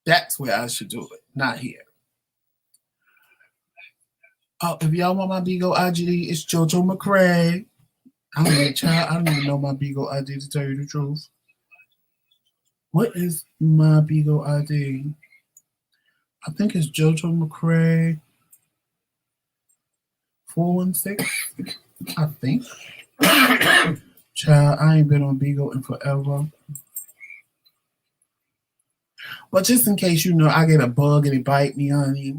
That's where I should do it, not here. Oh, if y'all want my Bigo ID, it's JoJo McCray. I don't even know my Bigo ID, to tell you the truth. What is my Bigo ID? I think it's JoJo McCray 416. I think. Child, I ain't been on Bigo in forever. But just in case, I get a bug and it bite me, honey,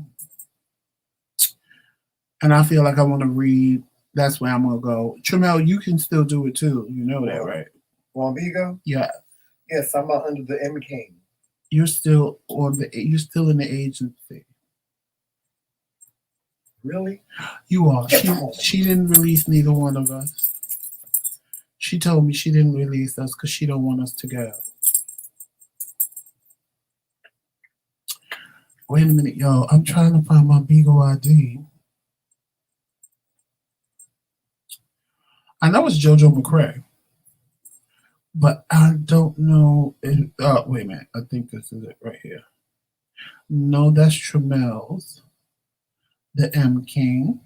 and I feel like I want to read, that's where I'm going to go. Tramel, you can still do it too. You know that, right? On Bigo? Yeah. Yes, I'm under the TheMKingz. You're still in the agency. Really? You are. She didn't release neither one of us. She told me she didn't release us because she don't want us to go. Wait a minute, y'all. I'm trying to find my Bigo ID. I know it's JoJo McCray, but I don't know. Wait a minute. I think this is it right here. No, that's Tramel's. TheMKingz.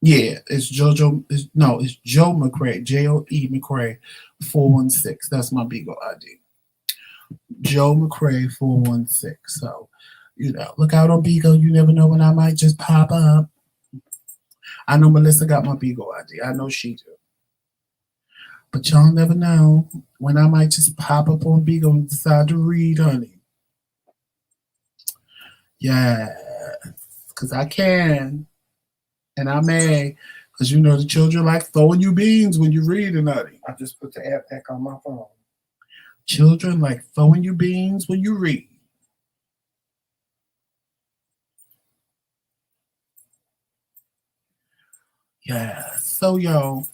Yeah, it's JoJo. It's Joe McCray. JOE McCray 416. That's my Bigo ID. Joe McCray 416. So, look out on Bigo. You never know when I might just pop up. I know Melissa got my Bigo ID. I know she do. But y'all never know when I might just pop up on Bigo and decide to read, honey. Yeah, because I can. And I may. Because the children like throwing you beans when you read, honey. I just put the app back on my phone. Children like throwing you beans when you read. Yeah. So, y'all.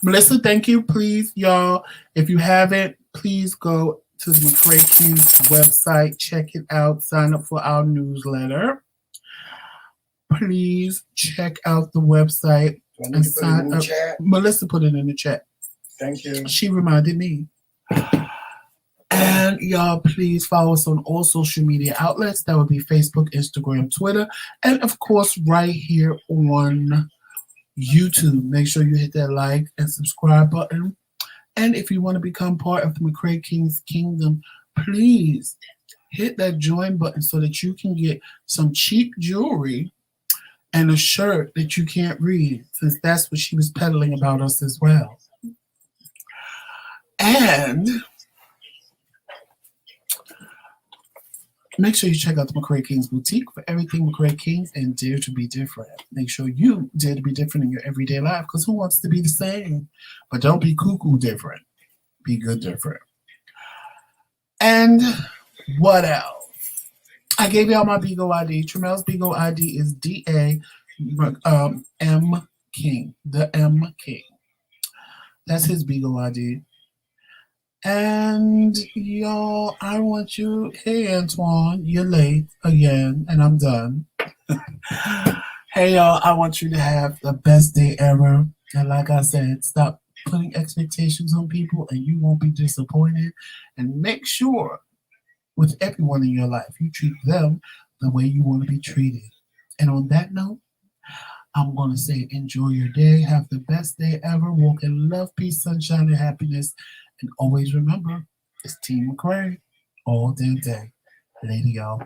Melissa, thank you. Please, y'all, if you haven't, please go to the TheMKingz website. Check it out. Sign up for our newsletter. Please check out the website and sign up. Melissa put it in the chat. Thank you. She reminded me. And y'all, please follow us on all social media outlets. That would be Facebook, Instagram, Twitter, and of course, right here on YouTube. Make sure you hit that like and subscribe button. And if you want to become part of the TheMKingz Kingdom, please hit that join button so that you can get some cheap jewelry and a shirt that you can't read, since that's what she was peddling about us as well. And Make sure you check out the McCray Kingz Boutique for everything McCray Kingz and dare to be different. Make sure you dare to be different in your everyday life because who wants to be the same? But don't be cuckoo different. Be good different. And what else? I gave y'all my Bigo ID. Tramel's Bigo ID is DA King. The M King. That's his Bigo ID. And y'all, I want you. Hey, Antoine, you're late again, and I'm done. Hey, y'all, I want you to have the best day ever. And like I said, stop putting expectations on people, and you won't be disappointed. And make sure with everyone in your life, you treat them the way you want to be treated. And on that note, I'm going to say enjoy your day. Have the best day ever. Walk in love, peace, sunshine, and happiness. And always remember, it's Team McCray all damn day. Later, y'all.